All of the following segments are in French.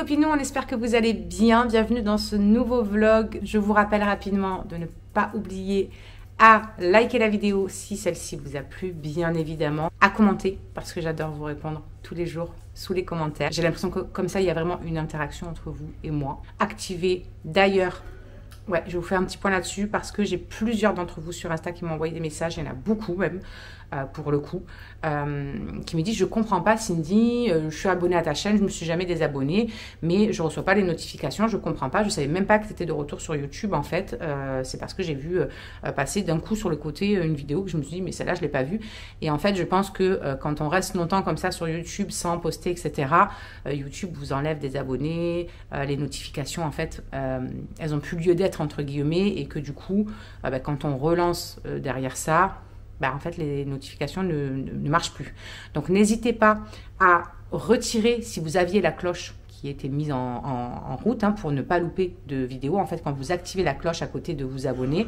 copinous, on espère que vous allez bien. Bienvenue dans ce nouveau vlog. Je vous rappelle rapidement de ne pas oublier à liker la vidéo si celle-ci vous a plu, bien évidemment. À commenter, parce que j'adore vous répondre tous les jours sous les commentaires. J'ai l'impression que comme ça, il y a vraiment une interaction entre vous et moi. Activez d'ailleurs... Ouais, je vous fais un petit point là-dessus parce que j'ai plusieurs d'entre vous sur Insta qui m'ont envoyé des messages, il y en a beaucoup même, pour le coup, qui me disent « Je comprends pas Cindy, je suis abonnée à ta chaîne, je me suis jamais désabonnée, mais je reçois pas les notifications, je comprends pas, je savais même pas que tu étais de retour sur YouTube en fait, c'est parce que j'ai vu passer d'un coup sur le côté une vidéo que je me suis dit « Mais celle-là, je l'ai pas vue ». Et en fait, je pense que quand on reste longtemps comme ça sur YouTube sans poster, etc., YouTube vous enlève des abonnés, les notifications en fait, elles ont plus lieu d'être entre guillemets, et que du coup, quand on relance derrière ça, en fait, les notifications ne marchent plus. Donc, n'hésitez pas à retirer, si vous aviez la cloche qui était mise en route, pour ne pas louper de vidéos. En fait, quand vous activez la cloche à côté de vous abonner,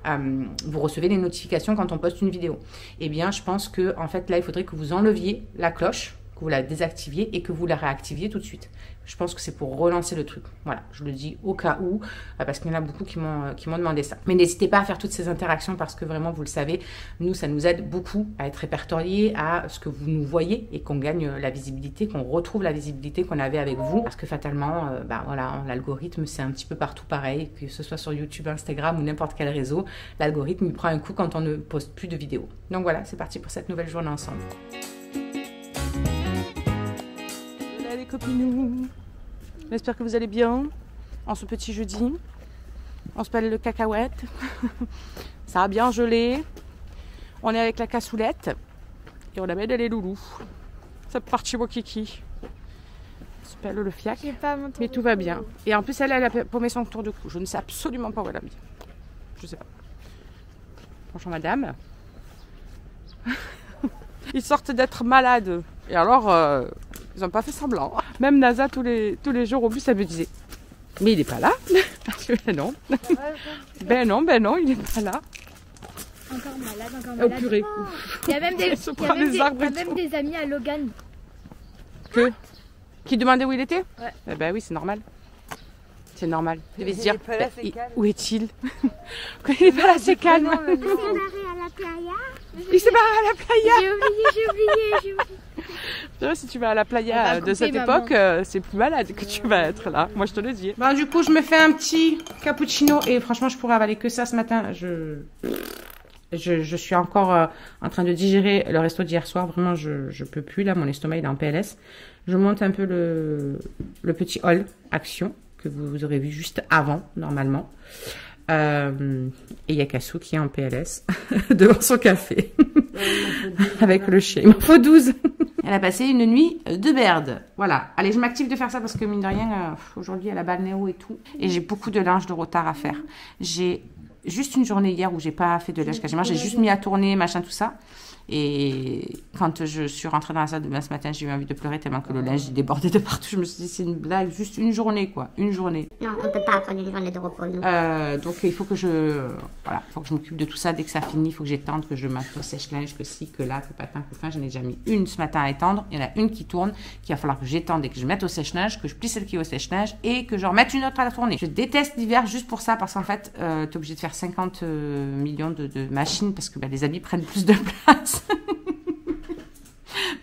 vous recevez les notifications quand on poste une vidéo. Eh bien, je pense que, en fait, là, il faudrait que vous enleviez la cloche, que vous la désactiviez et que vous la réactiviez tout de suite. Je pense que c'est pour relancer le truc. Voilà, je le dis au cas où, parce qu'il y en a beaucoup qui m'ont demandé ça. Mais n'hésitez pas à faire toutes ces interactions parce que vraiment, vous le savez, nous, ça nous aide beaucoup à être répertoriés, à ce que vous nous voyez et qu'on gagne la visibilité, qu'on retrouve la visibilité qu'on avait avec vous. Parce que fatalement, voilà, l'algorithme, c'est un petit peu partout pareil, que ce soit sur YouTube, Instagram ou n'importe quel réseau. L'algorithme, il prend un coup quand on ne poste plus de vidéos. Donc voilà, c'est parti pour cette nouvelle journée ensemble. Les copinous, j'espère que vous allez bien en ce petit jeudi. On se pèle le cacahuète. Ça a bien gelé. On est avec la cassoulette et on amène les loulous. C'est parti mon kiki. On se pèle le fiac, mais tout va bien. Et en plus elle a paumé son tour de cou. Je ne sais absolument pas où elle a mis. Je sais pas. Bonjour madame. Ils sortent d'être malades. Et alors, ils n'ont pas fait semblant. Même NASA, tous les jours au bus, elle me disait « Mais il n'est pas là ?» Ben non. Ben non, il n'est pas là. Encore malade. Oh purée. Oh. Il y a même des amis à Logan. Qui demandaient où il était? Ouais. Eh ben oui, c'est normal. C'est normal. Je devais se dire, où est-il? Quand il n'est pas là, c'est calme. Il s'est barré à la playa. J'ai oublié. Si tu vas à la playa de cette époque, c'est plus malade que tu vas être là. Moi, je te le dis. Bon, du coup, je me fais un petit cappuccino et franchement, je pourrais avaler que ça ce matin. Je suis encore en train de digérer le resto d'hier soir. Vraiment, je peux plus. Là, mon estomac, il est en PLS. Je monte un peu le petit haul action que vous aurez vu juste avant, normalement. Et il y a Cassou qui est en PLS devant son café avec le chien. Il m'en faut 12. Elle a passé une nuit de merde. Voilà. Allez, je m'active de faire ça parce que mine de rien, aujourd'hui, elle a balnéo et tout. Et j'ai beaucoup de linge de retard à faire. J'ai juste une journée hier où j'ai pas fait de linge quasiment. J'ai juste mis à tourner, machin, tout ça. Et quand je suis rentrée dans la salle de bain ce matin, j'ai eu envie de pleurer tellement que le linge débordait de partout. Je me suis dit, c'est une blague, juste une journée, quoi. Une journée. Non, on ne peut pas prendre une journée de repos. Donc, il faut que je m'occupe de tout ça dès que ça finit. Il faut que j'étende, que je mette au sèche-linge, que si, que là, que patin, que fin. J'en ai déjà mis une ce matin à étendre. Il y en a une qui tourne, qu'il va falloir que j'étende et que je mette au sèche-linge, que je plie celle qui est au sèche-linge et que je remette une autre à la tournée. Je déteste l'hiver juste pour ça parce qu'en fait, tu es obligé de faire 50 millions de machines parce que les habits prennent plus de place.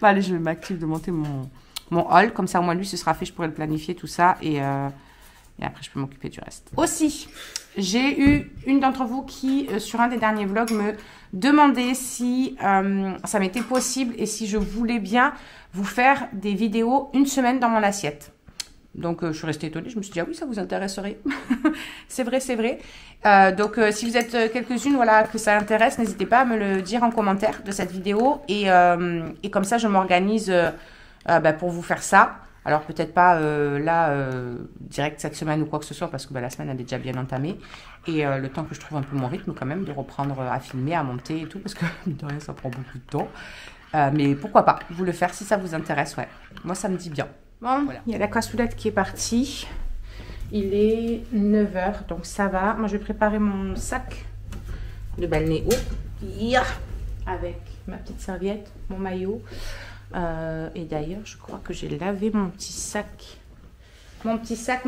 Bon, allez, je m'active de monter mon haul. Comme ça, au moins, lui, ce sera fait. Je pourrai le planifier, tout ça. Et après, je peux m'occuper du reste. Aussi, j'ai eu une d'entre vous qui, sur un des derniers vlogs, me demandait si ça m'était possible et si je voulais bien vous faire des vidéos une semaine dans mon assiette. Donc, je suis restée étonnée. Je me suis dit, ah oui, ça vous intéresserait. C'est vrai, c'est vrai. Donc, si vous êtes quelques-unes, voilà, que ça intéresse, n'hésitez pas à me le dire en commentaire de cette vidéo. Et comme ça, je m'organise pour vous faire ça. Alors, peut-être pas direct cette semaine ou quoi que ce soit, parce que la semaine, elle est déjà bien entamée. Et le temps que je trouve un peu mon rythme, quand même, de reprendre à filmer, à monter et tout, parce que, de rien, ça prend beaucoup de temps. Mais pourquoi pas vous le faire si ça vous intéresse, ouais. Moi, ça me dit bien. Bon, voilà. Il y a la cassoulette qui est partie. Il est 9 h, donc ça va. Moi, je vais préparer mon sac de balnéo. Avec ma petite serviette, mon maillot. Et d'ailleurs, je crois que j'ai lavé mon petit sac Mon petit sac,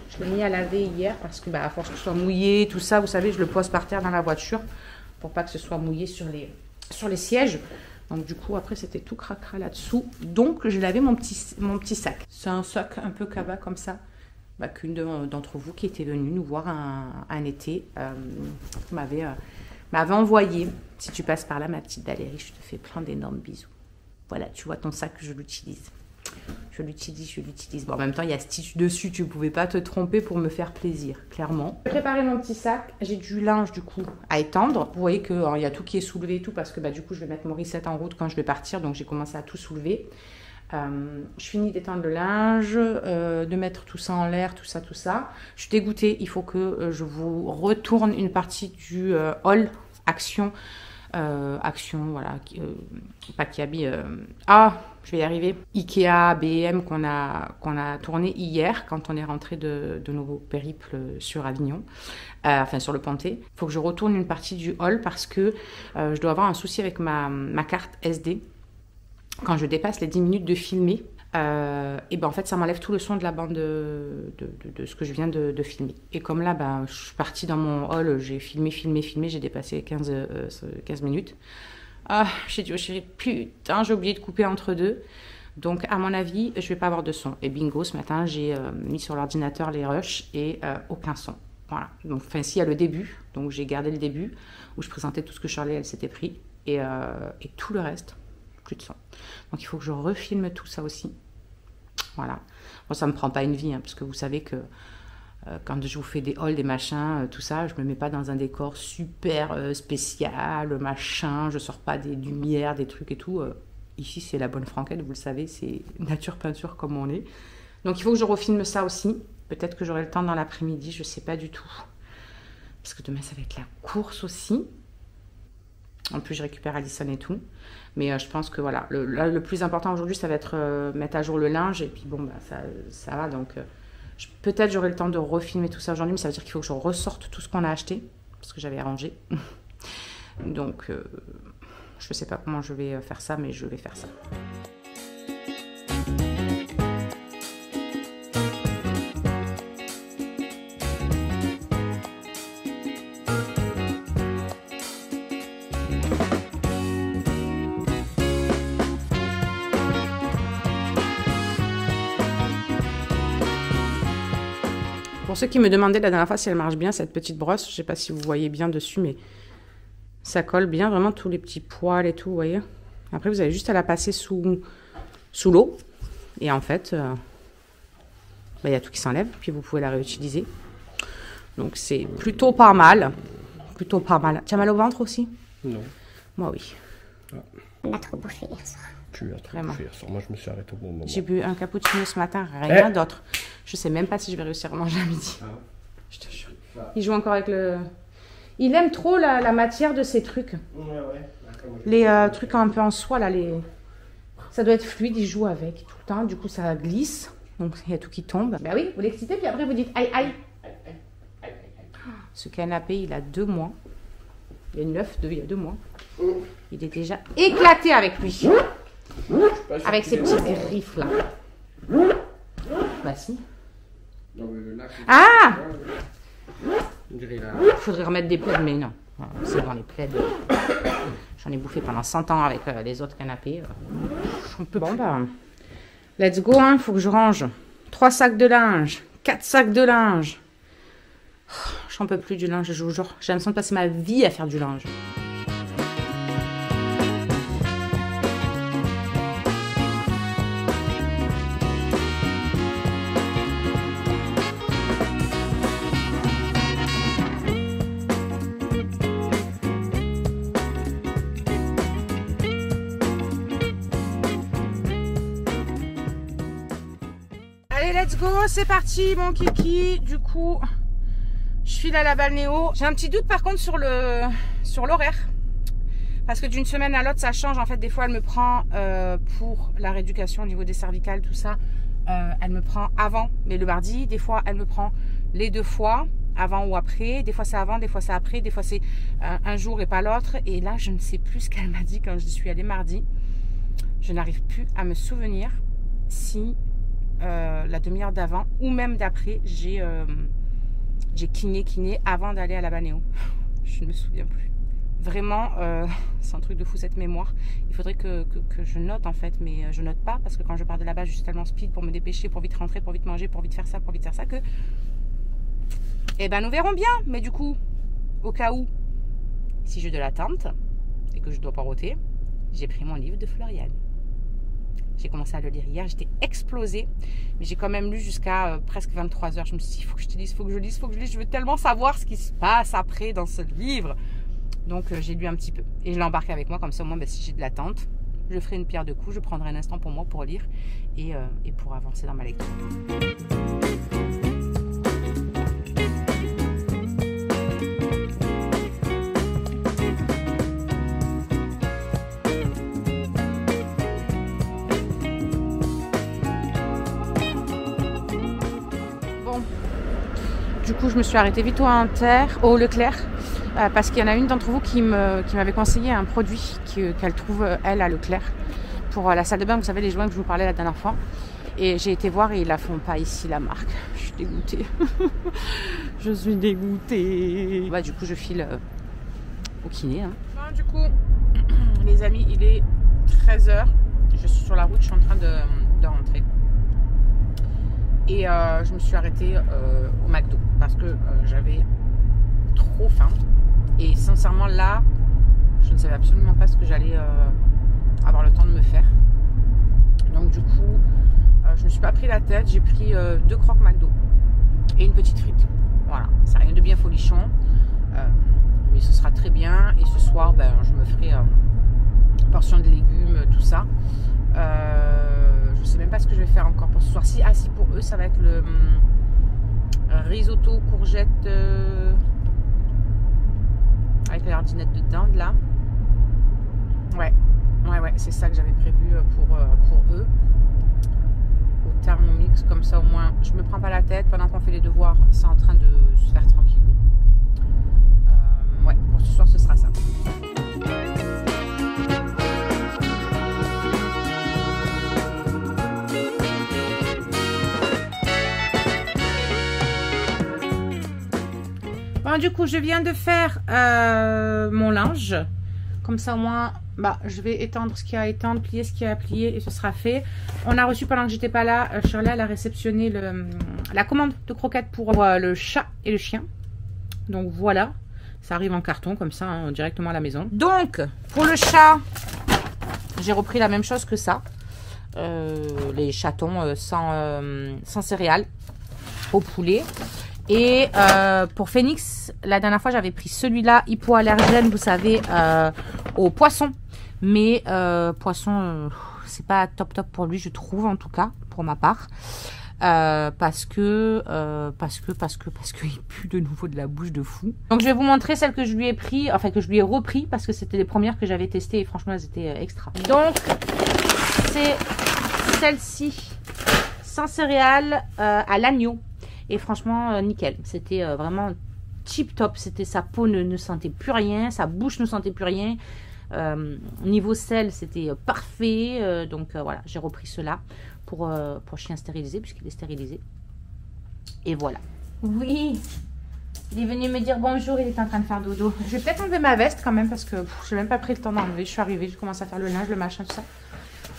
je l'ai mis à laver hier parce que à force que ce soit mouillé, tout ça, vous savez, je le pose par terre dans la voiture pour pas que ce soit mouillé sur les sièges. Donc du coup, après, c'était tout cracra là-dessous. Donc, je lavais mon petit sac. C'est un sac un peu cabas comme ça. Qu'une d'entre vous qui était venue nous voir un été m'avait envoyé. Si tu passes par là, ma petite Valérie, je te fais plein d'énormes bisous. Voilà, tu vois ton sac, je l'utilise. Je l'utilise. Bon, en même temps, il y a Stitch dessus, tu ne pouvais pas te tromper pour me faire plaisir, clairement. J'ai préparé mon petit sac, j'ai du linge du coup à étendre. Vous voyez qu'il y a tout qui est soulevé et tout parce que du coup, je vais mettre mon reset en route quand je vais partir, donc j'ai commencé à tout soulever. Je finis d'étendre le linge, de mettre tout ça en l'air, tout ça. Je suis dégoûtée, il faut que je vous retourne une partie du haul Action, voilà, pas Kiabi, je vais y arriver, Ikea, B&M qu'on a tourné hier quand on est rentré de nos périples sur Avignon, enfin sur le Pontet. Il faut que je retourne une partie du haul parce que je dois avoir un souci avec ma carte SD. Quand je dépasse les 10 minutes de filmer, et en fait ça m'enlève tout le son de la bande de ce que je viens de filmer. Et comme là je suis partie dans mon hall, j'ai filmé, j'ai dépassé 15 minutes. J'ai dit au chéri, putain, j'ai oublié de couper entre deux. Donc à mon avis, je vais pas avoir de son. Et bingo, ce matin j'ai mis sur l'ordinateur les rushs et aucun son. Voilà. Donc enfin si, il y a le début, donc j'ai gardé le début où je présentais tout ce que Charlie elle s'était pris et tout le reste. Plus de son. Donc il faut que je refilme tout ça aussi. Voilà. Bon, ça me prend pas une vie, parce que vous savez que quand je vous fais des hauls, des machins, tout ça, je me mets pas dans un décor super spécial, machin, je sors pas des lumières, des trucs et tout. Ici, c'est la bonne franquette, vous le savez, c'est nature peinture comme on est. Donc il faut que je refilme ça aussi. Peut-être que j'aurai le temps dans l'après-midi, je sais pas du tout. Parce que demain, ça va être la course aussi. En plus, je récupère Alison et tout. Mais je pense que voilà, le plus important aujourd'hui, ça va être mettre à jour le linge. Et puis bon, ça va. Donc peut-être j'aurai le temps de refilmer tout ça aujourd'hui. Mais ça veut dire qu'il faut que je ressorte tout ce qu'on a acheté. Parce que j'avais rangé. Donc je ne sais pas comment je vais faire ça, mais je vais faire ça. Pour ceux qui me demandaient la dernière fois si elle marche bien, cette petite brosse, je ne sais pas si vous voyez bien dessus, mais ça colle bien, vraiment tous les petits poils et tout, vous voyez. Après, vous avez juste à la passer sous l'eau. Et en fait, il y a tout qui s'enlève, puis vous pouvez la réutiliser. Donc, c'est plutôt pas mal. Plutôt pas mal. Tu as mal au ventre aussi? Non. Moi, oui. On a trop bouffé hier soir. Tu as trop bouffé hier soir. Moi, je me suis arrêté au bon moment. J'ai bu un cappuccino ce matin, rien d'autre. Je sais même pas si je vais réussir à manger à midi. Je te jure. Il joue encore avec le... Il aime trop la matière de ces trucs. Les trucs un peu en soie, là, ça doit être fluide, il joue avec tout le temps. Du coup, ça glisse. Donc, il y a tout qui tombe. Bah oui, vous l'excitez, puis après, vous dites aïe, aïe. Ce canapé, il a 2 mois. Il y a 9, il y a 2 mois. Il est déjà éclaté avec lui. Avec ses petites griffes, là. Bah si. Ah! Il faudrait remettre des plaids, mais non. C'est dans les plaids. J'en ai bouffé pendant 100 ans avec les autres canapés. Bon, let's go, hein. Faut que je range 3 sacs de linge, 4 sacs de linge. J'en peux plus du linge, je vous jure. J'ai l'impression de passer ma vie à faire du linge. Let's go, c'est parti mon kiki. Du coup, je file à la balnéo. J'ai un petit doute par contre sur l'horaire. Parce que d'une semaine à l'autre, ça change. En fait, des fois, elle me prend pour la rééducation au niveau des cervicales, tout ça. Elle me prend avant, mais le mardi. Des fois, elle me prend les 2 fois, avant ou après. Des fois, c'est avant, des fois, c'est après. Des fois, c'est un jour et pas l'autre. Et là, je ne sais plus ce qu'elle m'a dit quand je suis allée mardi. Je n'arrive plus à me souvenir si... la demi-heure d'avant ou même d'après, j'ai kiné avant d'aller à la Banéo. Je ne me souviens plus. Vraiment, c'est un truc de fou cette mémoire. Il faudrait que je note en fait, mais je note pas parce que quand je pars de là-bas, je suis tellement speed pour me dépêcher, pour vite rentrer, pour vite manger, pour vite faire ça que... Eh ben nous verrons bien. Mais du coup, au cas où, si j'ai de l'attente et que je dois pas roter, j'ai pris mon livre de Floriane. J'ai commencé à le lire hier, j'étais explosée, mais j'ai quand même lu jusqu'à presque 23 h. Je me suis dit, il faut que je te lise, il faut que je lise, il faut que je lise. Je veux tellement savoir ce qui se passe après dans ce livre. Donc j'ai lu un petit peu et je l'ai embarqué avec moi, comme ça au moins si j'ai de l'attente, je ferai une pierre de coups, je prendrai un instant pour moi pour lire et pour avancer dans ma lecture. Du coup, je me suis arrêtée vite au Leclerc parce qu'il y en a une d'entre vous qui m'avait conseillé un produit qu'elle trouve, elle, à Leclerc pour la salle de bain. Vous savez, les joints que je vous parlais la dernière fois. Et j'ai été voir et ils la font pas ici, la marque. Je suis dégoûtée. Je suis dégoûtée. Bah, du coup, je file au kiné. Hein. Bon, du coup, les amis, il est 13 h. Je suis sur la route, je suis en train de rentrer. Et je me suis arrêtée au McDo parce que j'avais trop faim. Et sincèrement là, je ne savais absolument pas ce que j'allais avoir le temps de me faire. Donc du coup, je me suis pas pris la tête. J'ai pris 2 croques McDo et une petite frite. Voilà, c'est rien de bien folichon. Mais ce sera très bien. Et ce soir, je me ferai une portion de légumes, tout ça. Je sais même pas ce que je vais faire encore pour ce soir. Si pour eux, ça va être le risotto courgette avec la jardinette de dinde là. Ouais, c'est ça que j'avais prévu pour eux. Au Thermomix, comme ça au moins, je me prends pas la tête pendant qu'on fait les devoirs. C'est en train de se faire tranquille. Ouais, pour ce soir, ce sera ça. Bon, du coup, je viens de faire mon linge. Comme ça, au moins, je vais étendre ce qu'il y a à étendre, plier ce qu'il y a à plier et ce sera fait. On a reçu, pendant que j'étais pas là, Shirley, elle a réceptionné la commande de croquettes pour le chat et le chien. Donc voilà, ça arrive en carton comme ça, hein, directement à la maison. Donc, pour le chat, j'ai repris la même chose que ça. Les chatons sans céréales au poulet. Et pour Phoenix, la dernière fois j'avais pris celui-là hypoallergène, vous savez, au poisson. Mais poisson, c'est pas top pour lui, je trouve, en tout cas, pour ma part. Parce que il pue de nouveau de la bouche de fou. Donc je vais vous montrer celle que je lui ai pris, enfin que je lui ai repris, parce que c'était les premières que j'avais testées et franchement elles étaient extra. Donc c'est celle-ci, sans céréales, à l'agneau. Et franchement, nickel. C'était vraiment tip top. C'était, sa peau ne sentait plus rien. Sa bouche ne sentait plus rien. Niveau sel, c'était parfait. Donc voilà, j'ai repris cela pour chien stérilisé, puisqu'il est stérilisé. Et voilà. Oui, il est venu me dire bonjour. Il est en train de faire dodo. Je vais peut-être enlever ma veste quand même, parce que je n'ai même pas pris le temps d'enlever. Je suis arrivée, je commence à faire le linge, le machin, tout ça.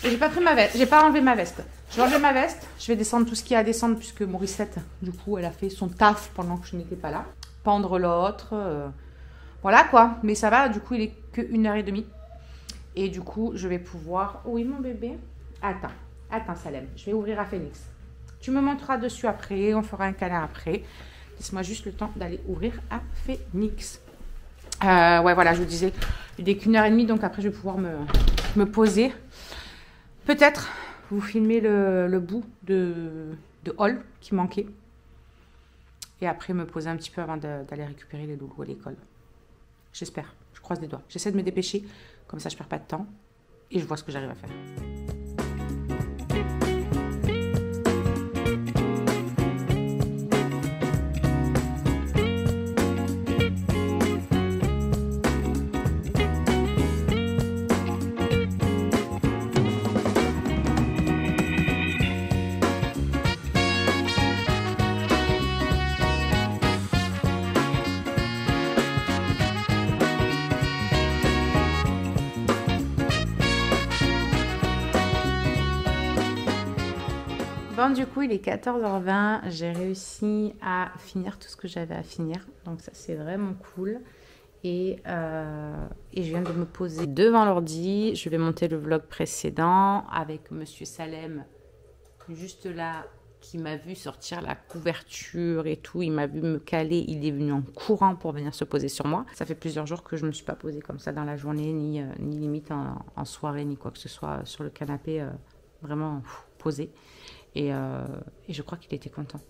Et j'ai pas pris ma veste, j'ai pas enlevé ma veste. Je vais enlever ma veste, je vais descendre tout ce qu'il y a à descendre puisque Morissette, du coup, elle a fait son taf pendant que je n'étais pas là. Pendre l'autre, voilà quoi. Mais ça va, du coup, il est que 1h30. Et du coup, je vais pouvoir... Oui, mon bébé. Attends, Salem, je vais ouvrir à Phoenix. Tu me montreras dessus après, on fera un câlin après. Laisse-moi juste le temps d'aller ouvrir à Phoenix. Ouais, voilà, je vous disais, il est qu'1h30, donc après, je vais pouvoir me poser. Peut-être vous filmer le bout de haul qui manquait. Et après me poser un petit peu avant d'aller récupérer les loulous à l'école. J'espère, je croise les doigts. J'essaie de me dépêcher, comme ça je perds pas de temps. Et je vois ce que j'arrive à faire. Bon, du coup, il est 14h20. J'ai réussi à finir tout ce que j'avais à finir. Donc ça, c'est vraiment cool. Et je viens de me poser devant l'ordi. Je vais monter le vlog précédent avec Monsieur Salem, juste là, qui m'a vu sortir la couverture et tout. Il m'a vu me caler. Il est venu en courant pour venir se poser sur moi. Ça fait plusieurs jours que je ne me suis pas posée comme ça dans la journée, ni limite en soirée, ni quoi que ce soit sur le canapé, vraiment posé. Et je crois qu'il était content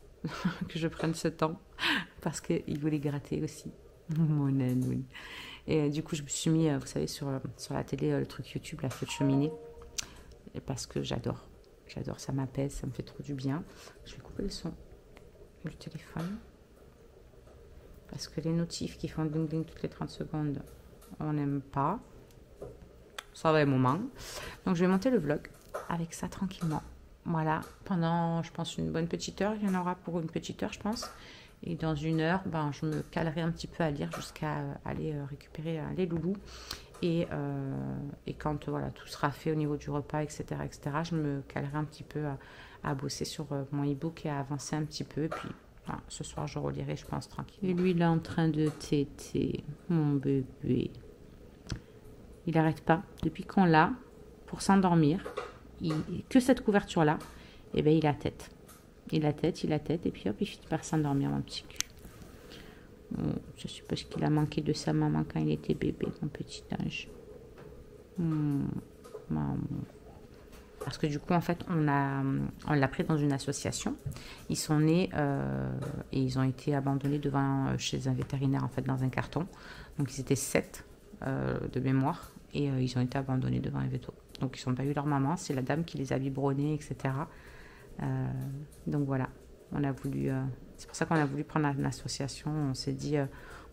que je prenne ce temps parce qu'il voulait gratter aussi. Mon âne, oui. Et du coup, je me suis mis, vous savez, sur la télé, le truc YouTube, la feu de cheminée. Et parce que j'adore. J'adore, ça m'apaise, ça me fait trop du bien. Je vais couper le son du téléphone. Parce que les notifs qui font ding ding toutes les 30 secondes, on n'aime pas. Ça va un moment. Donc, je vais monter le vlog avec ça tranquillement. Voilà, pendant, je pense, une bonne petite heure. Il y en aura pour une petite heure, je pense. Et dans une heure, ben, je me calerai un petit peu à lire jusqu'à aller récupérer les loulous. Et quand voilà, tout sera fait au niveau du repas, etc., je me calerai un petit peu à bosser sur mon e-book et à avancer un petit peu. Et puis, voilà, ce soir, je relirai, je pense, tranquille. Et lui, il est en train de téter, mon bébé. Il n'arrête pas. Depuis qu'on l'a, pour s'endormir, que cette couverture-là, et ben, il a tête. Il a tête, et puis hop, il finit par s'endormir, mon petit cul. Bon, je suppose qu'il a manqué de sa maman quand il était bébé, mon petit ange. Maman. Parce que du coup, en fait, on l'a pris dans une association. Ils sont nés et ils ont été abandonnés chez un vétérinaire, en fait, dans un carton. Donc, ils étaient 7 de mémoire et ils ont été abandonnés devant un véto. Donc, ils n'ont pas eu leur maman. C'est la dame qui les a biberonnés, etc. Donc voilà, on a voulu, c'est pour ça qu'on a voulu prendre une association. On s'est dit, on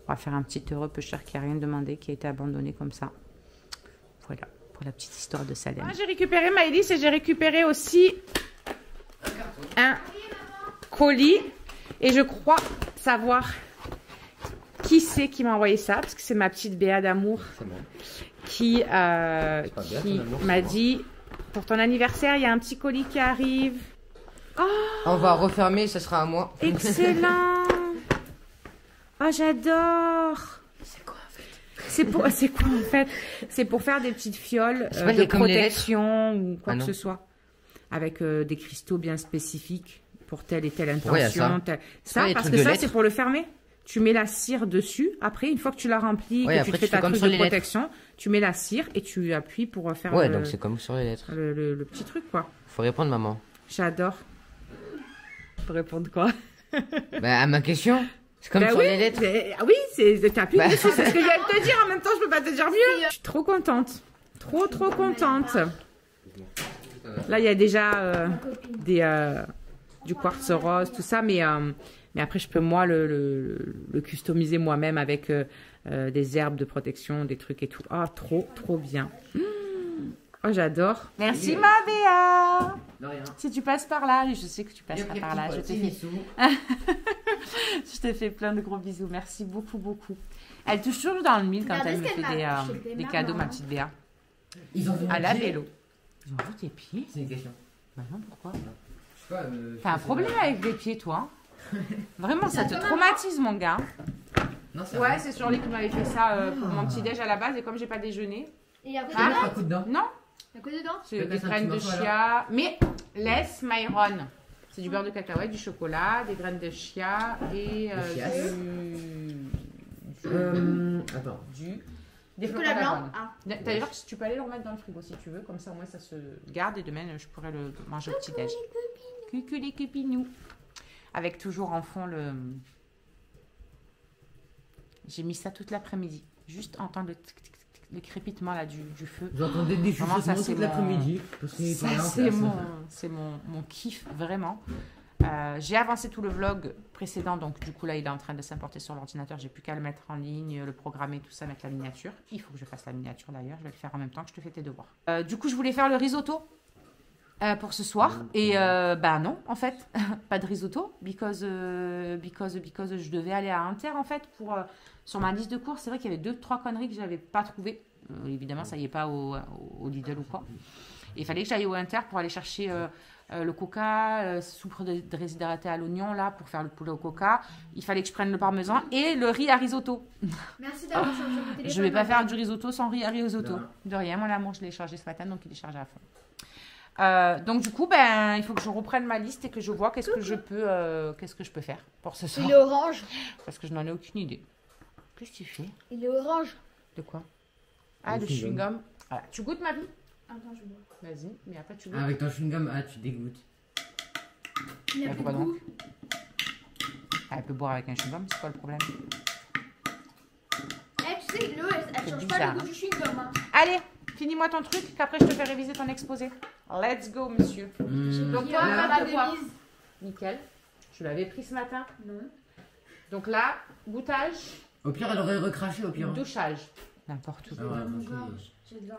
va faire un petit heureux peu cher qui a rien demandé, qui a été abandonné comme ça. Voilà, pour la petite histoire de Salem. J'ai récupéré Maëlys et j'ai récupéré aussi un colis. Et je crois savoir qui c'est qui m'a envoyé ça, parce que c'est ma petite Béa d'amour qui m'a dit, pour ton anniversaire, il y a un petit colis qui arrive. Oh, on va refermer, ça sera à moi. Excellent. Oh, j'adore. C'est quoi en fait? C'est quoi en fait? C'est pour faire des petites fioles de protection ou quoi que ce soit. Avec des cristaux bien spécifiques pour telle et telle intention. Ouais, ça parce que ça, c'est pour le fermer. Tu mets la cire dessus. Après, une fois que tu l'as rempli, que tu fais ta truc de protection, tu mets la cire et tu appuies pour faire donc c'est comme sur les lettres. Le petit truc, quoi. Faut répondre, maman. J'adore. Faut répondre quoi? Bah, à ma question. C'est comme sur les lettres. Oui, t'appuies dessus. C'est ce que je viens de te dire. En même temps, je peux pas te dire mieux. Je suis trop contente. Trop contente. Là, il y a déjà du quartz rose, tout ça, mais après, je peux moi le customiser moi-même avec des herbes de protection, des trucs et tout. Ah, trop bien. Oh, j'adore. Merci, ma Béa. De rien. Si tu passes par là, je sais que tu passeras par là. Je te fais plein de gros bisous. Merci beaucoup. Elle touche toujours dans le mille quand elle me fait des cadeaux, ma petite Béa. Ils ont vu à la vélo. Ils ont vu tes pieds? C'est une question. Bah non, pourquoi? Je sais pas. T'as un problème avec les pieds, toi? Vraiment, ça te traumatise, mon gars. Non, ouais, c'est sur lui qui m'avait fait ça pour mon petit déj à la base, et comme j'ai pas déjeuné. Et il y a un coup dedans. Non. Il y a quoi dedans? C'est des graines de chia. Mais laisse Myron. C'est du beurre de cacahuète, du chocolat, des graines de chia et des flocons d'avoine. D'ailleurs, tu peux aller le remettre dans le frigo si tu veux, comme ça au moins ça se garde et demain je pourrais le manger au petit déj. Coucou les cupinous. Avec toujours en fond le. J'ai mis ça toute l'après-midi, juste entendre le crépitement là du feu. J'entendais des chuchotements toute l'après-midi. C'est mon kiff vraiment. J'ai avancé tout le vlog précédent, donc du coup là il est en train de s'importer sur l'ordinateur. J'ai plus qu'à le mettre en ligne, le programmer, tout ça, mettre la miniature. Il faut que je fasse la miniature d'ailleurs, je vais le faire en même temps que je te fais tes devoirs. Du coup je voulais faire le risotto pour ce soir et bah non en fait, pas de risotto because je devais aller à Inter en fait pour sur ma liste de courses. C'est vrai qu'il y avait 2-3 conneries que j'avais pas trouvées. Évidemment ça y est pas au Lidl ou quoi. Et il fallait que j'aille au Inter pour aller chercher le coca, soupe déshydratée à l'oignon, là, pour faire le poulet au coca. Il fallait que je prenne le parmesan et le riz à risotto. Merci d'avoir changé mon téléphone. Je ne vais pas faire du risotto sans riz à risotto. De rien, mon amour, je l'ai chargé ce matin, donc il est chargé à fond. Donc du coup, ben, il faut que je reprenne ma liste et que je vois qu'est-ce que je peux faire pour ce soir. Il est orange. Parce que je n'en ai aucune idée. Qu'est-ce que tu fais? Il est orange. De quoi? Ah, le chewing-gum. Voilà. Tu goûtes, ma vie? Attends, je bois. Vas-y, mais après tu goûtes. Ah, avec ton chewing-gum, tu dégoûtes. Il a plus de goût. Elle peut boire avec un chewing-gum, c'est quoi le problème? Tu sais, l'eau, elle change pas bizarre, le goût du chewing-gum. Hein. Allez, finis-moi ton truc, qu'après je te fais réviser ton exposé. Let's go, monsieur. Donc toi, pas de devoir. Nickel. Je l'avais pris ce matin. Non. Donc là, goûtage. Au pire, elle aurait recraché, au pire. Douchage. N'importe où. J'ai dans mon gorge.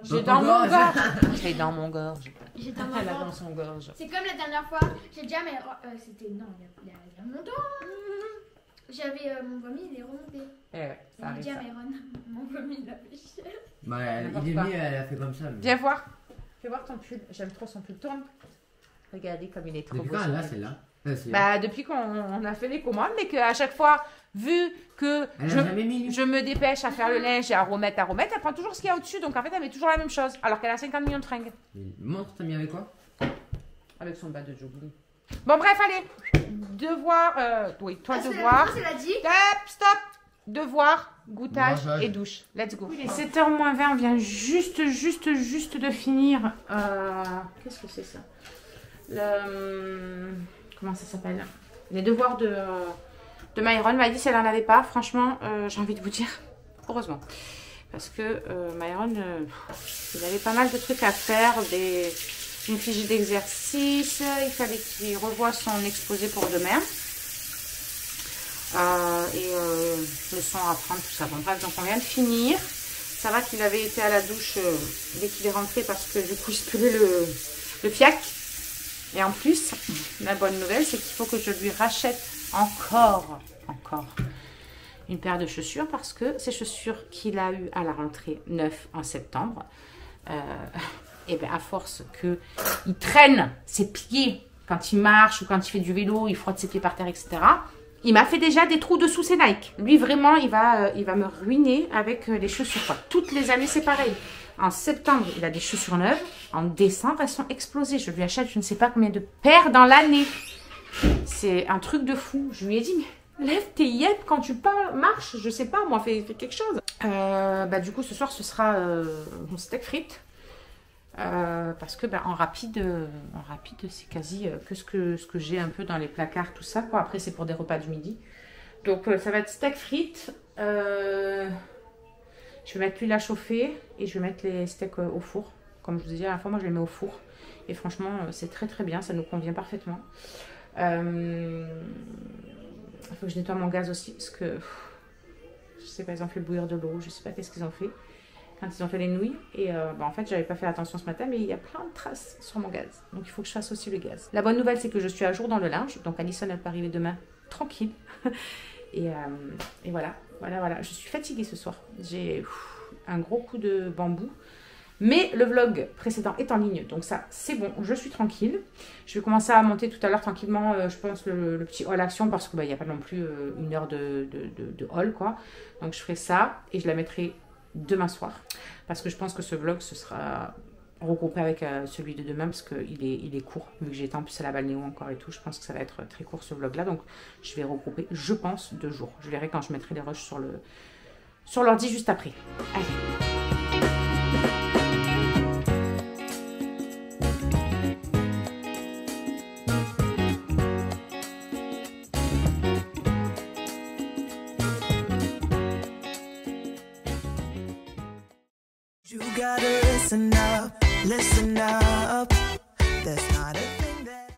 J'ai dans mon gorge. J'ai dans mon gorge. J'ai dans mon Elle a dans gorge. son gorge. C'est comme la dernière fois, j'ai déjà mais c'était non, il y a longtemps. J'avais mon vomi, il est remonté. Eh ouais, ça arrive. J'ai dit Ça. à Myron, mon vomi il a fait chier. Bah, il est venu, elle a fait comme ça. Mais... Viens voir. Fais voir ton pull. J'aime trop son pull. Tourne. Regardez comme il est trop Depuis beau. quand elle a celle-là? Bah, depuis qu'on a fait les commandes, mais qu'à chaque fois, vu que je me dépêche à faire le linge et à remettre, elle prend toujours ce qu'il y a au-dessus. Donc en fait, elle met toujours la même chose. Alors qu'elle a 50 millions de fringues. Montre, t'as mis avec quoi? Avec son bas de jogging. Bon, bref, allez. Devoir. Oui, toi, devoir. Stop. Devoir, goûtage et douche. Let's go. Il est 7h moins 20. On vient juste de finir. Qu'est-ce que c'est ça? Comment ça s'appelle? Les devoirs de Myron. M'a dit si elle n'en avait pas. Franchement, j'ai envie de vous dire, heureusement. Parce que Myron, il avait pas mal de trucs à faire. Une fiche d'exercice. Il fallait qu'il revoie son exposé pour demain. Leçon à apprendre, tout ça. Bon, bref, donc on vient de finir. Ça va qu'il avait été à la douche dès qu'il est rentré parce que du coup, il se puait le fiac. Et en plus, la bonne nouvelle, c'est qu'il faut que je lui rachète encore une paire de chaussures parce que ces chaussures qu'il a eues à la rentrée 9 en septembre, et bien à force qu'il traîne ses pieds quand il marche ou quand il fait du vélo, il frotte ses pieds par terre, etc. Il m'a fait déjà des trous dessous ses Nike. Lui, vraiment, il va me ruiner avec les chaussures. Quoi. Toutes les années, c'est pareil. En septembre, il a des chaussures neuves. En décembre, elles sont explosées. Je lui achète je ne sais pas combien de paires dans l'année. C'est un truc de fou. Je lui ai dit, mais lève tes yeux quand tu marches. Je sais pas, moi, fais quelque chose. Du coup, ce soir, ce sera mon steak frites. Parce que en rapide c'est quasi que ce que j'ai un peu dans les placards, tout ça, quoi. Après, c'est pour des repas du midi. Donc, ça va être steak frites. Je vais mettre l'huile à chauffer et je vais mettre les steaks au four. Comme je vous disais à la fois, moi je les mets au four. Et franchement, c'est très très bien, ça nous convient parfaitement. Il faut que je nettoie mon gaz aussi parce que je sais pas, ils ont fait bouillir de l'eau, je sais pas qu'est-ce qu'ils ont fait quand ils ont fait les nouilles. Et en fait, j'avais pas fait attention ce matin, mais il y a plein de traces sur mon gaz. Donc il faut que je fasse aussi le gaz. La bonne nouvelle, c'est que je suis à jour dans le linge. Donc Alison, elle peut arriver demain tranquille. Et voilà. Je suis fatiguée ce soir. J'ai un gros coup de bambou. Mais le vlog précédent est en ligne. Donc ça, c'est bon. Je suis tranquille. Je vais commencer à monter tout à l'heure tranquillement, je pense, le petit haul action. Parce qu'il n'y a pas non plus une heure de haul, quoi. Donc je ferai ça. Et je la mettrai demain soir. Parce que je pense que ce vlog, ce sera regroupé avec celui de demain. Parce qu'il est court. Vu que j'étais en plus à la balnéo encore et tout. Je pense que ça va être très court ce vlog-là. Donc je vais regrouper, je pense, 2 jours. Je verrai quand je mettrai les rushs sur l'ordi juste après. Allez. You gotta listen up, listen up. There's not a thing